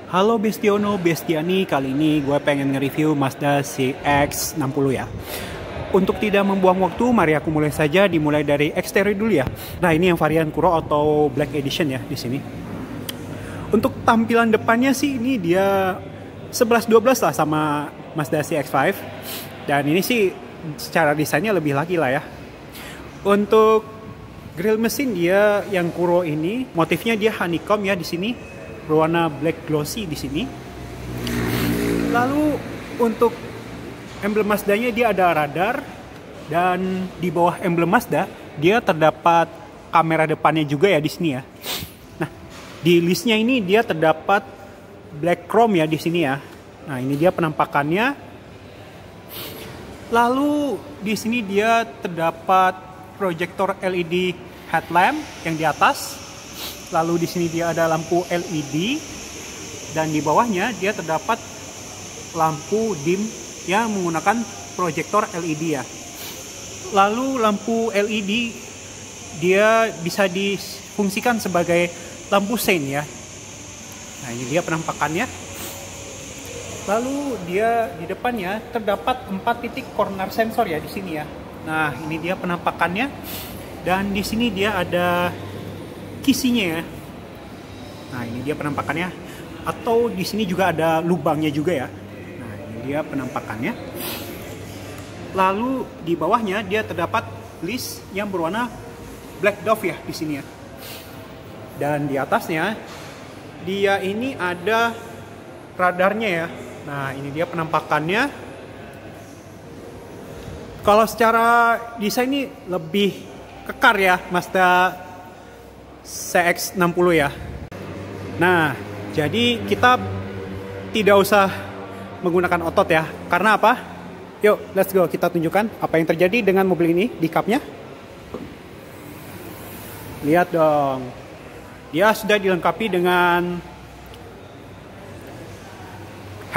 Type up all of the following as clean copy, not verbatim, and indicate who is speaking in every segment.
Speaker 1: Halo Bestiono, Bestiani, kali ini gue pengen nge-review Mazda CX-60 ya. Untuk tidak membuang waktu, mari aku mulai saja, dimulai dari eksterior dulu ya. Nah, ini yang varian Kuro atau Black Edition ya di sini. Untuk tampilan depannya sih ini dia 11-12 lah sama Mazda CX-5. Dan ini sih secara desainnya lebih lagi lah ya. Untuk grill mesin dia yang Kuro ini, motifnya dia honeycomb ya di sini. Berwarna black glossy di sini. Lalu untuk emblem Mazdanya dia ada radar, dan di bawah emblem Mazda dia terdapat kamera depannya juga ya di sini ya. Nah, di listnya ini dia terdapat black chrome ya di sini ya. Nah, ini dia penampakannya. Lalu di sini dia terdapat proyektor LED headlamp yang di atas. Lalu di sini dia ada lampu LED, dan di bawahnya dia terdapat lampu dim yang menggunakan proyektor LED ya. Lalu lampu LED dia bisa difungsikan sebagai lampu sein ya. Nah, ini dia penampakannya. Lalu dia di depannya terdapat 4 titik corner sensor ya di sini ya. Nah, ini dia penampakannya. Dan di sini dia ada kisinya ya. Nah, ini dia penampakannya. Atau di sini juga ada lubangnya juga ya. Nah, ini dia penampakannya. Lalu di bawahnya dia terdapat list yang berwarna black dove ya di sini ya. Dan di atasnya dia ini ada radarnya ya. Nah, ini dia penampakannya. Kalau secara desain ini lebih kekar ya Mazda CX-60 ya. Nah, jadi kita tidak usah menggunakan otot ya. Karena apa? Yuk, let's go. Kita tunjukkan apa yang terjadi dengan mobil ini di cupnya. Lihat dong. Dia sudah dilengkapi dengan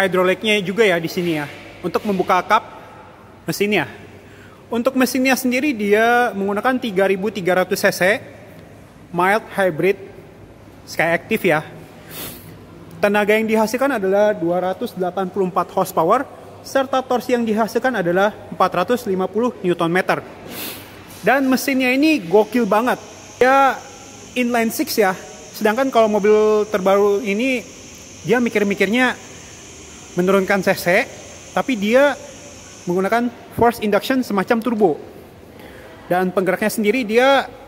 Speaker 1: hidroliknya juga ya di sini ya. Untuk membuka cup mesinnya. Untuk mesinnya sendiri dia menggunakan 3300 cc. Mild hybrid Skyactiv ya. Tenaga yang dihasilkan adalah 284 horsepower, serta torsi yang dihasilkan adalah 450 Nm. Dan mesinnya ini gokil banget. Dia inline 6 ya. Sedangkan kalau mobil terbaru ini dia mikir-mikirnya menurunkan cc, tapi dia menggunakan force induction semacam turbo. Dan penggeraknya sendiri dia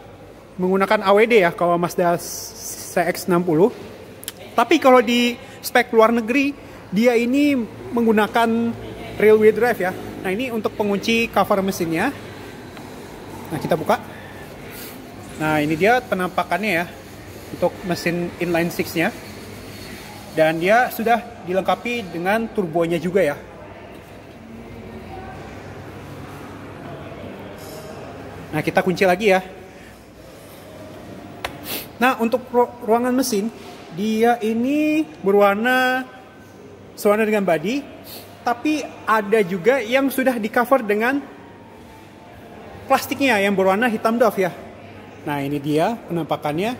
Speaker 1: menggunakan AWD ya kalau Mazda CX-60. Tapi kalau di spek luar negeri dia ini menggunakan rear wheel drive ya. Nah, ini untuk pengunci cover mesinnya. Nah, kita buka. Nah, ini dia penampakannya ya untuk mesin inline 6-nya. Dan dia sudah dilengkapi dengan turbonya juga ya. Nah, kita kunci lagi ya. Nah, untuk ruangan mesin, dia ini sewarna dengan body, tapi ada juga yang sudah di cover dengan plastiknya yang berwarna hitam doff ya. Nah, ini dia penampakannya.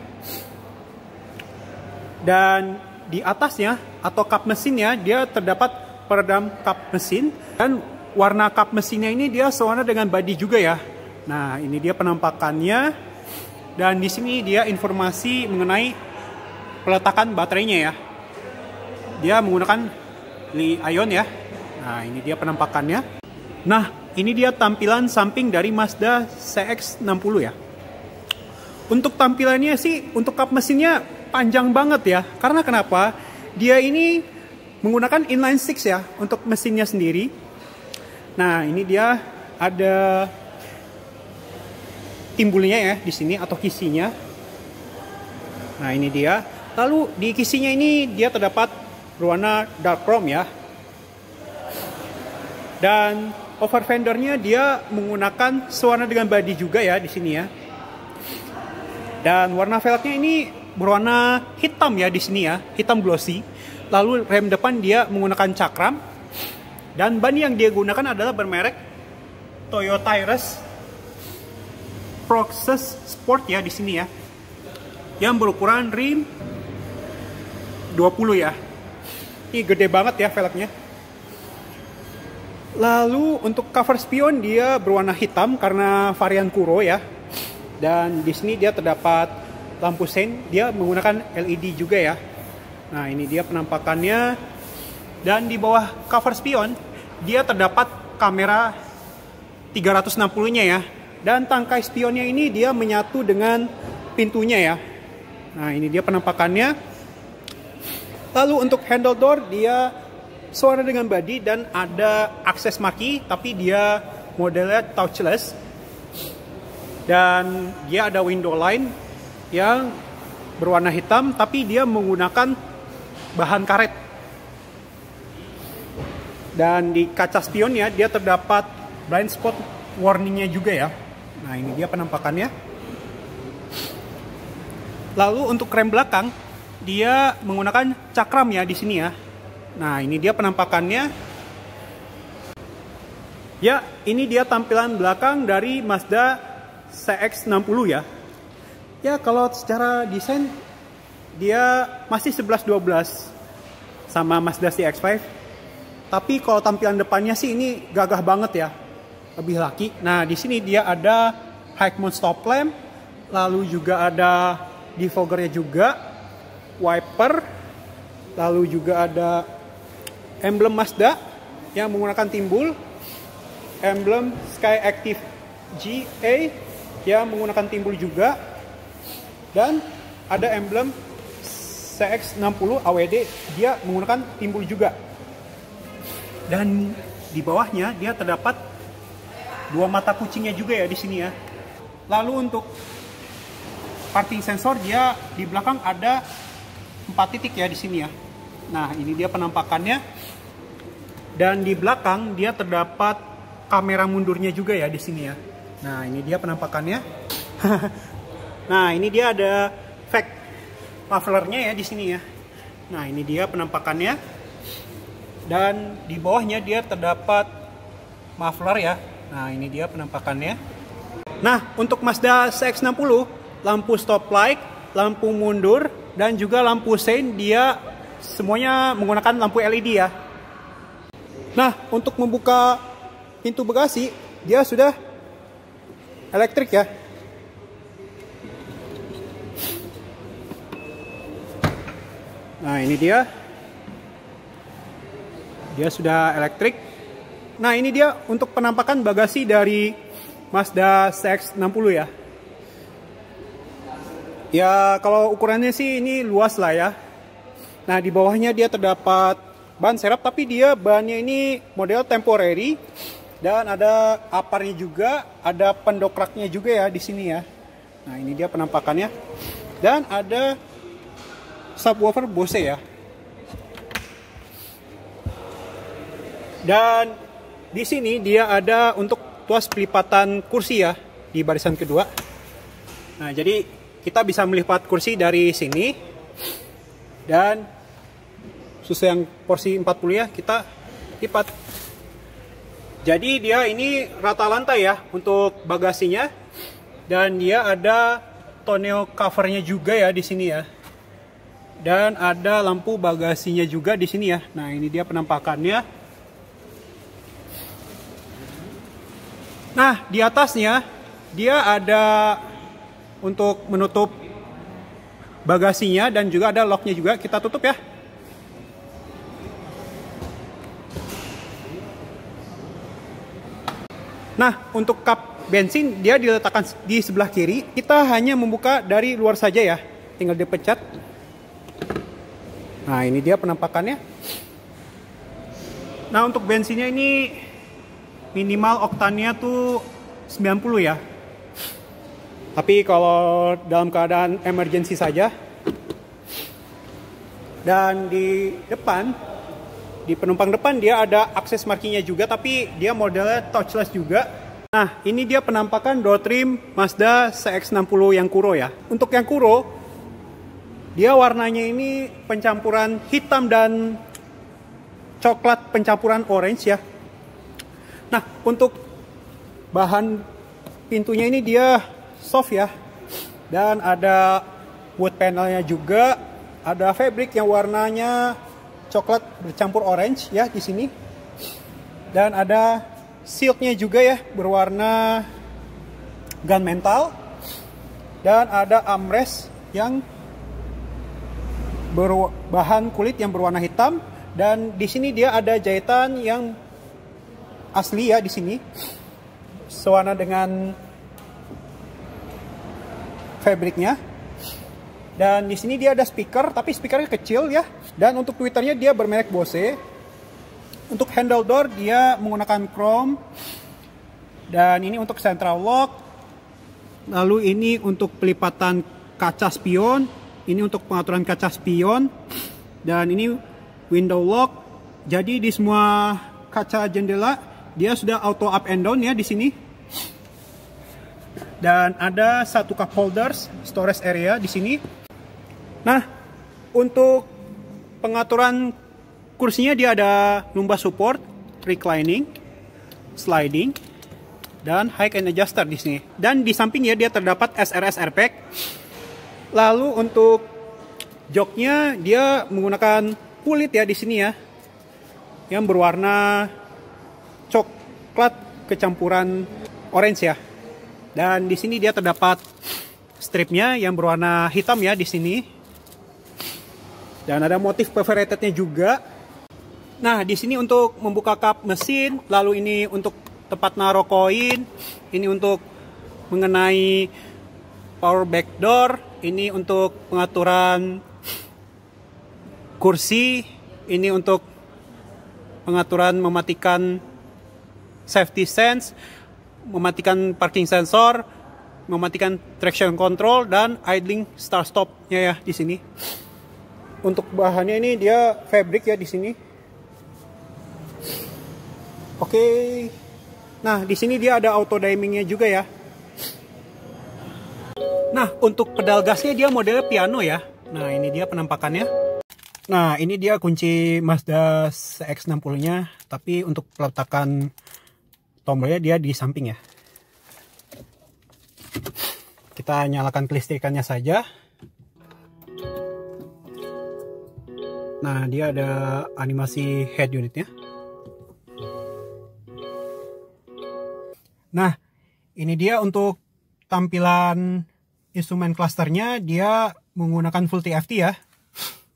Speaker 1: Dan di atasnya atau kap mesinnya dia terdapat peredam kap mesin, dan warna kap mesinnya ini dia sewarna dengan body juga ya. Nah, ini dia penampakannya. Dan di sini dia informasi mengenai peletakan baterainya ya. Dia menggunakan Li-ion ya. Nah, ini dia penampakannya. Nah, ini dia tampilan samping dari Mazda CX-60 ya. Untuk tampilannya sih, untuk kap mesinnya panjang banget ya. Karena kenapa? Dia ini menggunakan inline 6 ya untuk mesinnya sendiri. Nah, ini dia ada timbulnya ya di sini atau kisinya. Nah, ini dia. Lalu di kisinya ini dia terdapat berwarna dark chrome ya. Dan over fendernya dia menggunakan sewarna dengan body juga ya di sini ya. Dan warna velgnya ini berwarna hitam ya di sini ya, hitam glossy. Lalu rem depan dia menggunakan cakram. Dan ban yang dia gunakan adalah bermerek Toyota Yaris Proxus Sport ya di sini ya, yang berukuran rim 20 ya. Ini gede banget ya velgnya. Lalu untuk cover spion dia berwarna hitam karena varian Kuro ya. Dan di sini dia terdapat lampu sein, dia menggunakan LED juga ya. Nah, ini dia penampakannya. Dan di bawah cover spion dia terdapat kamera 360-nya ya. Dan tangkai spionnya ini dia menyatu dengan pintunya ya. Nah, ini dia penampakannya. Lalu untuk handle door dia suara dengan body dan ada akses marquee, tapi dia modelnya touchless. Dan dia ada window line yang berwarna hitam, tapi dia menggunakan bahan karet. Dan di kaca spionnya dia terdapat blind spot warningnya juga ya. Nah, ini dia penampakannya. Lalu untuk rem belakang dia menggunakan cakram ya di sini ya. Nah, ini dia penampakannya. Ya, ini dia tampilan belakang dari Mazda CX-60 ya. Ya, kalau secara desain dia masih 11-12 sama Mazda CX-5. Tapi kalau tampilan depannya sih ini gagah banget ya. Lebih laki. Nah, di sini dia ada high mount stop lamp, lalu juga ada defoggernya juga, wiper, lalu juga ada emblem Mazda yang menggunakan timbul, emblem Sky Active GA yang menggunakan timbul juga, dan ada emblem CX-60 AWD dia menggunakan timbul juga. Dan di bawahnya dia terdapat dua mata kucingnya juga ya di sini ya. Lalu untuk parking sensor dia di belakang ada 4 titik ya di sini ya. Nah, ini dia penampakannya. Dan di belakang dia terdapat kamera mundurnya juga ya di sini ya. Nah, ini dia penampakannya. Nah, ini dia ada fake mufflernya ya di sini ya. Nah, ini dia penampakannya. Dan di bawahnya dia terdapat muffler ya. Nah, ini dia penampakannya. Nah, untuk Mazda CX-60, lampu stop light, lampu mundur, dan juga lampu sein dia semuanya menggunakan lampu LED ya. Nah, untuk membuka pintu bagasi dia sudah elektrik ya. Nah, ini dia. Dia sudah elektrik. Nah, ini dia untuk penampakan bagasi dari Mazda CX-60 ya. Ya, kalau ukurannya sih ini luas lah ya. Nah, di bawahnya dia terdapat ban serep, tapi dia bannya ini model temporary. Dan ada aparnya juga, ada pendokraknya juga ya di sini ya. Nah, ini dia penampakannya. Dan ada subwoofer Bose ya. Dan di sini dia ada untuk tuas pelipatan kursi ya di barisan kedua. Nah, jadi kita bisa melipat kursi dari sini. Dan sesuai yang porsi 40 ya, kita lipat. Jadi dia ini rata lantai ya untuk bagasinya. Dan dia ada tonneau covernya juga ya di sini ya. Dan ada lampu bagasinya juga di sini ya. Nah, ini dia penampakannya. Nah, di atasnya dia ada untuk menutup bagasinya dan juga ada locknya juga. Kita tutup ya. Nah, untuk kap bensin dia diletakkan di sebelah kiri. Kita hanya membuka dari luar saja ya. Tinggal dipencet. Nah, ini dia penampakannya. Nah, untuk bensinnya ini minimal oktannya tuh 90 ya. Tapi kalau dalam keadaan emergency saja. Dan di depan, di penumpang depan dia ada akses markingnya juga, tapi dia modelnya touchless juga. Nah, ini dia penampakan door trim Mazda CX-60 yang Kuro ya. Untuk yang Kuro, dia warnanya ini pencampuran hitam dan coklat pencampuran orange ya. Nah, untuk bahan pintunya ini dia soft ya. Dan ada wood panelnya juga. Ada fabric yang warnanya coklat bercampur orange ya di sini. Dan ada silknya juga ya, berwarna gunmetal. Dan ada armrest yang berbahan kulit yang berwarna hitam. Dan di sini dia ada jahitan yang asli ya di sini, sewarna dengan fabriknya. Dan di sini dia ada speaker, tapi speakernya kecil ya. Dan untuk tweeternya dia bermerek Bose. Untuk handle door dia menggunakan chrome. Dan ini untuk central lock. Lalu ini untuk pelipatan kaca spion. Ini untuk pengaturan kaca spion. Dan ini window lock. Jadi di semua kaca jendela dia sudah auto up and down ya di sini. Dan ada satu cup holders storage area di sini. Nah, untuk pengaturan kursinya dia ada lumbar support, reclining, sliding, dan high and adjuster di sini. Dan di sampingnya dia terdapat SRS airbag. Lalu untuk joknya dia menggunakan kulit ya di sini ya, yang berwarna coklat kecampuran orange ya. Dan di sini dia terdapat stripnya yang berwarna hitam ya di sini. Dan ada motif perforatednya juga. Nah, di sini untuk membuka kap mesin, lalu ini untuk tempat naruh koin, ini untuk mengenai power back door, ini untuk pengaturan kursi, ini untuk pengaturan mematikan safety sense, mematikan parking sensor, mematikan traction control, dan idling start stopnya ya di sini. Untuk bahannya ini dia fabric ya di sini. Oke. Nah, di sini dia ada auto dimmingnya juga ya. Nah, untuk pedal gasnya dia modelnya piano ya. Nah, ini dia penampakannya. Nah, ini dia kunci Mazda CX-60-nya, tapi untuk peletakan tombolnya dia di samping ya. Kita nyalakan kelistrikannya saja. Nah, dia ada animasi head unitnya. Nah, ini dia untuk tampilan instrumen clusternya. Dia menggunakan full TFT ya.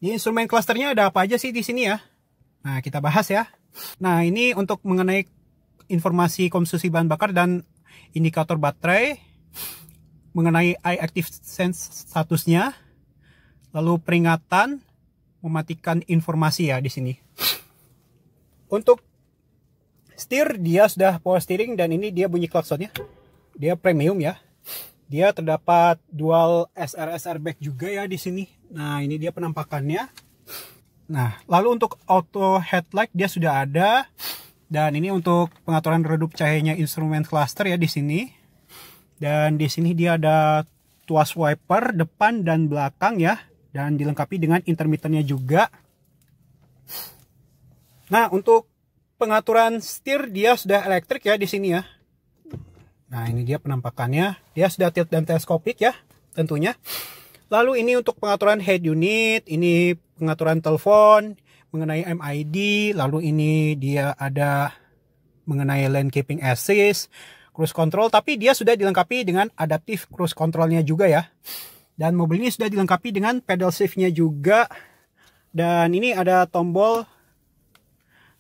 Speaker 1: Di instrumen clusternya ada apa aja sih di sini ya? Nah, kita bahas ya. Nah, ini untuk mengenai informasi konsumsi bahan bakar dan indikator baterai, mengenai eye active sense statusnya, lalu peringatan, mematikan informasi ya di sini. Untuk setir dia sudah power steering dan ini dia bunyi klaksonnya. Dia premium ya. Dia terdapat dual SRS airbag juga ya di sini. Nah, ini dia penampakannya. Nah, lalu untuk auto headlight dia sudah ada. Dan ini untuk pengaturan redup cahayanya instrumen cluster ya di sini. Dan di sini dia ada tuas wiper depan dan belakang ya. Dan dilengkapi dengan intermittennya juga. Nah, untuk pengaturan setir dia sudah elektrik ya di sini ya. Nah, ini dia penampakannya. Dia sudah tilt dan teleskopik ya tentunya. Lalu ini untuk pengaturan head unit, ini pengaturan telepon, mengenai MID, lalu ini dia ada mengenai lane keeping assist, cruise control, tapi dia sudah dilengkapi dengan adaptive cruise controlnya juga ya. Dan mobil ini sudah dilengkapi dengan pedal shiftnya juga. Dan ini ada tombol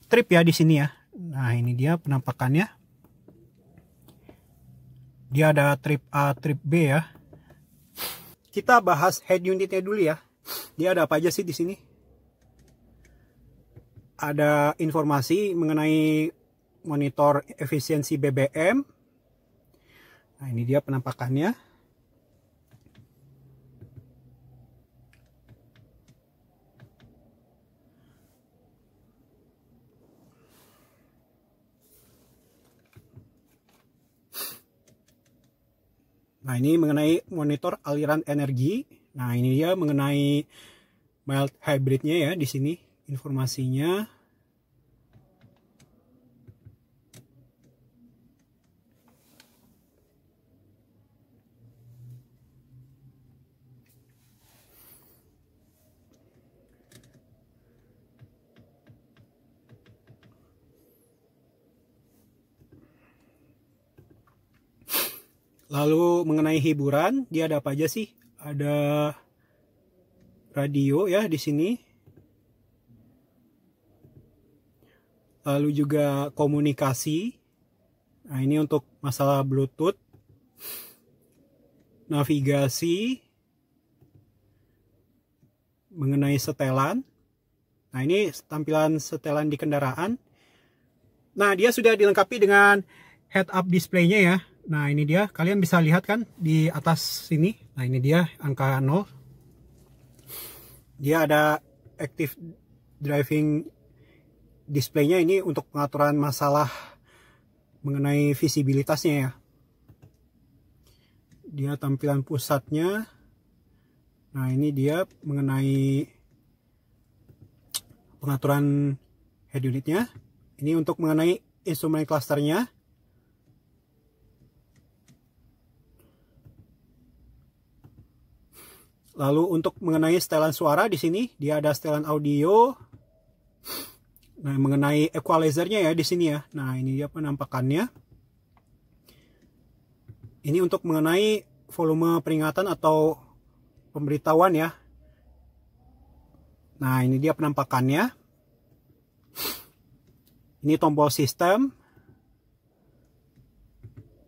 Speaker 1: trip ya di sini ya. Nah, ini dia penampakannya. Dia ada trip A, trip B ya. Kita bahas head unitnya dulu ya. Dia ada apa aja sih di sini? Ada informasi mengenai monitor efisiensi BBM. Nah, ini dia penampakannya. Nah, ini mengenai monitor aliran energi. Nah, ini dia mengenai mild hybridnya ya di sini informasinya. Lalu mengenai hiburan, dia ada apa aja sih? Ada radio ya di sini. Lalu juga komunikasi. Nah, ini untuk masalah Bluetooth. Navigasi. Mengenai setelan. Nah, ini tampilan setelan di kendaraan. Nah, dia sudah dilengkapi dengan head-up display-nya ya. Nah, ini dia. Kalian bisa lihat kan di atas sini. Nah, ini dia angka 0. Dia ada active driving display-nya, ini untuk pengaturan masalah mengenai visibilitasnya ya. Dia tampilan pusatnya. Nah, ini dia mengenai pengaturan head unitnya. Ini untuk mengenai instrumen clusternya. Lalu untuk mengenai setelan suara di sini dia ada setelan audio. Nah, mengenai equalizernya ya di sini ya. Nah, ini dia penampakannya. Ini untuk mengenai volume peringatan atau pemberitahuan ya. Nah, ini dia penampakannya. Ini tombol sistem.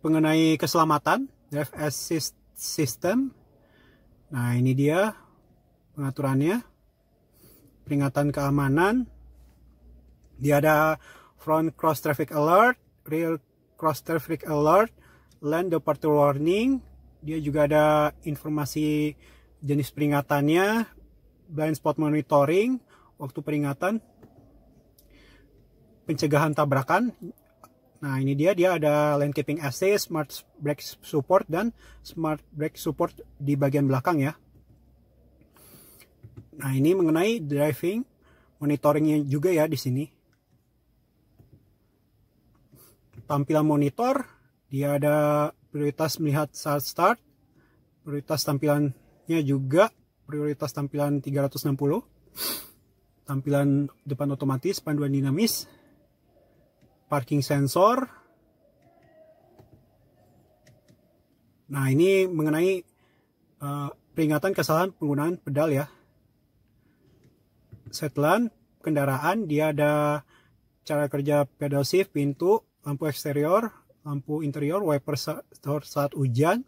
Speaker 1: Mengenai keselamatan, drive assist system. Nah, ini dia pengaturannya. Peringatan keamanan. Dia ada front cross traffic alert, rear cross traffic alert, lane departure warning. Dia juga ada informasi jenis peringatannya, blind spot monitoring, waktu peringatan, pencegahan tabrakan. Nah, ini dia ada lane keeping assist, smart brake support, dan smart brake support di bagian belakang ya. Nah, ini mengenai driving monitoringnya juga ya di sini. Tampilan monitor, dia ada prioritas melihat saat start, prioritas tampilannya juga, prioritas tampilan 360, tampilan depan otomatis, panduan dinamis, parking sensor. Nah, ini mengenai peringatan kesalahan penggunaan pedal ya. Setelan kendaraan, dia ada cara kerja pedal shift, pintu, lampu eksterior, lampu interior, wiper saat hujan,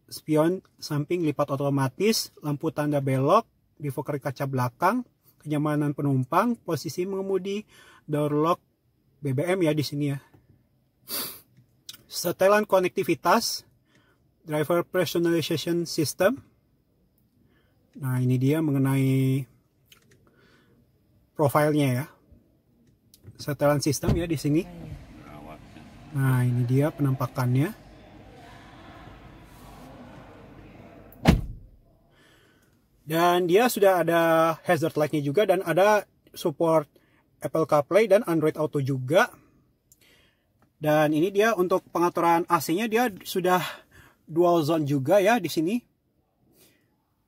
Speaker 1: spion samping lipat otomatis, lampu tanda belok, difoker kaca belakang, kenyamanan penumpang, posisi mengemudi, door lock, BBM ya di sini ya. Setelan konektivitas, driver personalization system. Nah, ini dia mengenai profilnya ya. Setelan sistem ya di sini. Nah, ini dia penampakannya. Dan dia sudah ada hazard light-nya juga, dan ada support Apple CarPlay dan Android Auto juga. Dan ini dia untuk pengaturan AC-nya, dia sudah dual zone juga ya di sini.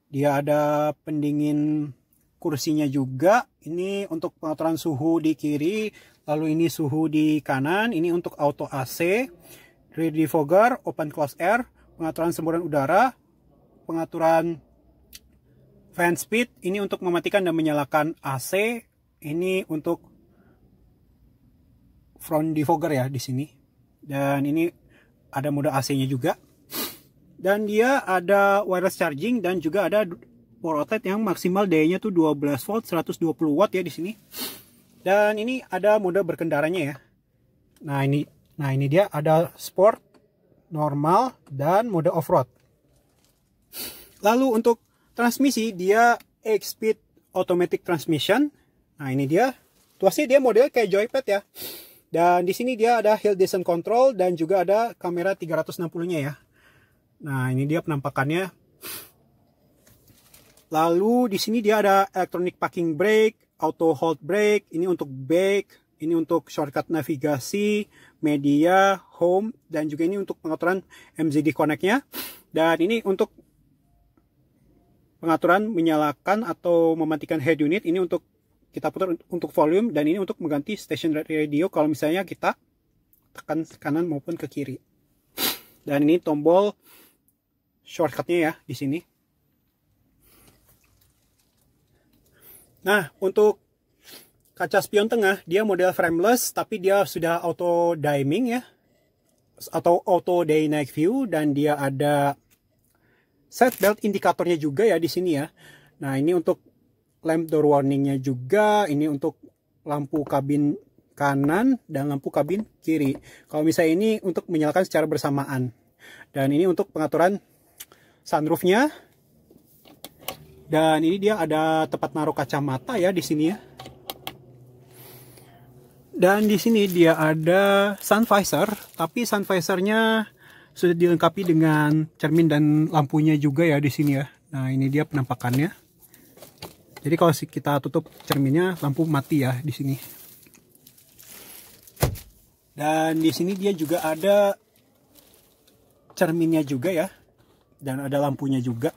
Speaker 1: Dia ada pendingin kursinya juga. Ini untuk pengaturan suhu di kiri, lalu ini suhu di kanan. Ini untuk auto AC, rear defogger, open close air, pengaturan semburan udara, pengaturan fan speed. Ini untuk mematikan dan menyalakan AC. Ini untuk front defogger ya di sini. Dan ini ada mode AC-nya juga. Dan dia ada wireless charging dan juga ada power outlet yang maksimal dayanya tuh 12 volt 120 watt ya di sini. Dan ini ada mode berkendaranya ya. Nah, ini dia ada sport, normal, dan mode off-road. Lalu untuk transmisi dia 8-speed automatic transmission. Nah, ini dia. Tuasnya dia model kayak joypad ya. Dan di sini dia ada hill descent control dan juga ada kamera 360-nya ya. Nah, ini dia penampakannya. Lalu di sini dia ada electronic parking brake, auto hold brake, ini untuk brake, ini untuk shortcut navigasi, media, home, dan juga ini untuk pengaturan MZD Connect-nya. Dan ini untuk pengaturan menyalakan atau mematikan head unit, ini untuk kita putar untuk volume, dan ini untuk mengganti station radio kalau misalnya kita tekan kanan maupun ke kiri. Dan ini tombol shortcutnya ya di sini. Nah, untuk kaca spion tengah, dia model frameless, tapi dia sudah auto dimming ya, atau auto day night view, dan dia ada set belt indikatornya juga ya di sini ya. Nah, ini untuk lamp door warningnya juga, ini untuk lampu kabin kanan dan lampu kabin kiri. Kalau misalnya ini untuk menyalakan secara bersamaan. Dan ini untuk pengaturan sunroofnya. Dan ini dia ada tempat naruh kacamata ya di sini ya. Dan di sini dia ada sun visor, tapi sun visornya sudah dilengkapi dengan cermin dan lampunya juga ya di sini ya. Nah, ini dia penampakannya. Jadi kalau kita tutup cerminnya, lampu mati ya di sini. Dan di sini dia juga ada cerminnya juga ya, dan ada lampunya juga.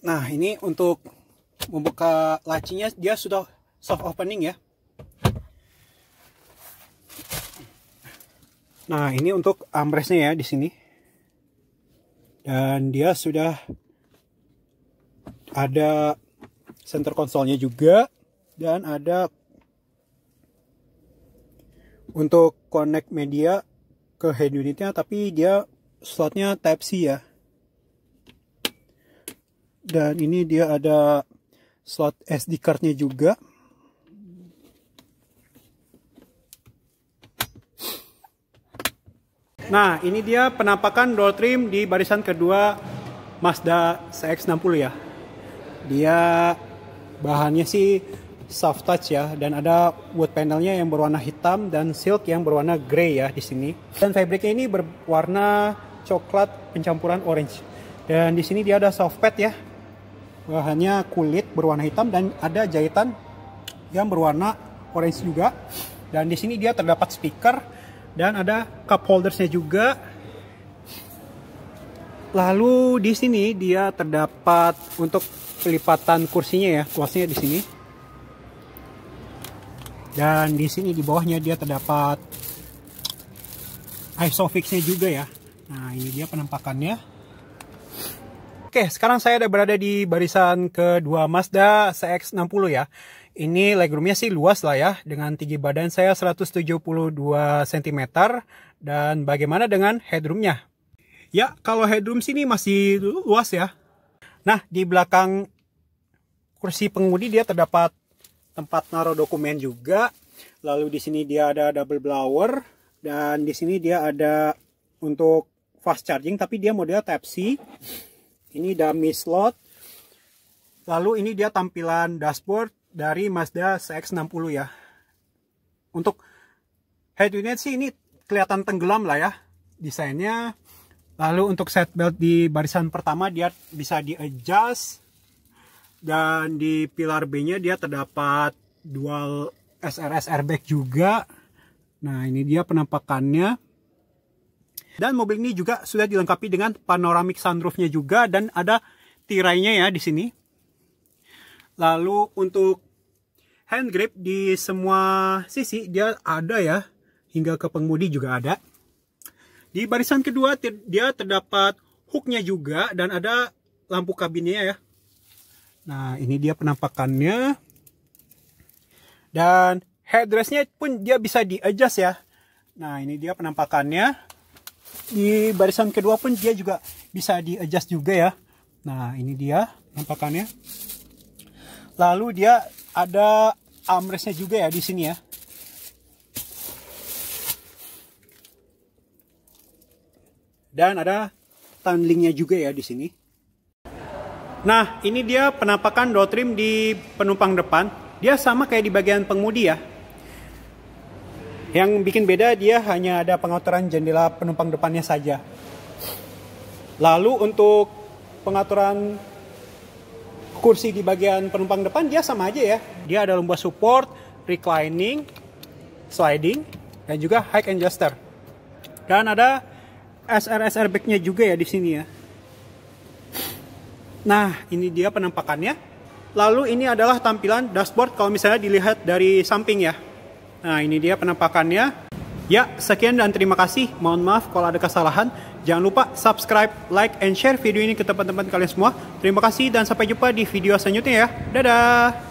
Speaker 1: Nah, ini untuk membuka lacinya, dia sudah soft opening ya. Nah, ini untuk armrestnya ya di sini. Dan dia sudah ada center konsolnya juga, dan ada untuk connect media ke head unitnya, tapi dia slotnya Type-C ya. Dan ini dia ada slot SD cardnya juga. Nah, ini dia penampakan door trim di barisan kedua Mazda CX-60 ya. Dia bahannya sih soft touch ya, dan ada wood panelnya yang berwarna hitam dan silk yang berwarna grey ya di sini. Dan fabriknya ini berwarna coklat pencampuran orange. Dan di sini dia ada soft pad ya. Bahannya kulit berwarna hitam dan ada jahitan yang berwarna orange juga. Dan di sini dia terdapat speaker dan ada cup holdersnya juga. Lalu di sini dia terdapat untuk pelipatan kursinya ya, kuasnya di sini. Dan di sini di bawahnya dia terdapat isofix-nya juga ya. Nah, ini dia penampakannya. Oke, sekarang saya ada berada di barisan kedua Mazda CX-60 ya. Ini legroomnya sih luas lah ya, dengan tinggi badan saya 172 cm. Dan bagaimana dengan headroomnya? Ya, kalau headroom sini masih luas ya. Nah, di belakang kursi pengemudi dia terdapat tempat naruh dokumen juga. Lalu di sini dia ada double blower, dan di sini dia ada untuk fast charging, tapi dia model Type-C. Ini dummy slot. Lalu ini dia tampilan dashboard dari Mazda CX-60 ya. Untuk head unit sih ini kelihatan tenggelam lah ya desainnya. Lalu untuk seat belt di barisan pertama dia bisa di-adjust. Dan di pilar B-nya dia terdapat dual SRS airbag juga. Nah, ini dia penampakannya. Dan mobil ini juga sudah dilengkapi dengan panoramic sunroofnya juga, dan ada tirainya ya di sini. Lalu untuk hand grip di semua sisi dia ada ya, hingga ke pengemudi juga ada. Di barisan kedua dia terdapat hooknya juga, dan ada lampu kabinnya ya. Nah, ini dia penampakannya. Dan headrestnya pun dia bisa di-adjust ya. Nah, ini dia penampakannya. Di barisan kedua pun dia juga bisa di-adjust juga ya. Nah, ini dia penampakannya. Lalu dia ada armrestnya juga ya di sini ya. Dan ada tunneling-nya juga ya di sini. Nah, ini dia penampakan door trim di penumpang depan. Dia sama kayak di bagian pengemudi ya. Yang bikin beda dia hanya ada pengaturan jendela penumpang depannya saja. Lalu untuk pengaturan kursi di bagian penumpang depan dia sama aja ya. Dia ada lumbar support, reclining, sliding, dan juga high adjuster. Dan ada SRS airbag-nya juga ya di sini ya. Nah, ini dia penampakannya. Lalu ini adalah tampilan dashboard kalau misalnya dilihat dari samping ya. Nah, ini dia penampakannya. Ya, sekian dan terima kasih. Mohon maaf kalau ada kesalahan. Jangan lupa subscribe, like, and share video ini ke teman-teman kalian semua. Terima kasih dan sampai jumpa di video selanjutnya ya. Dadah!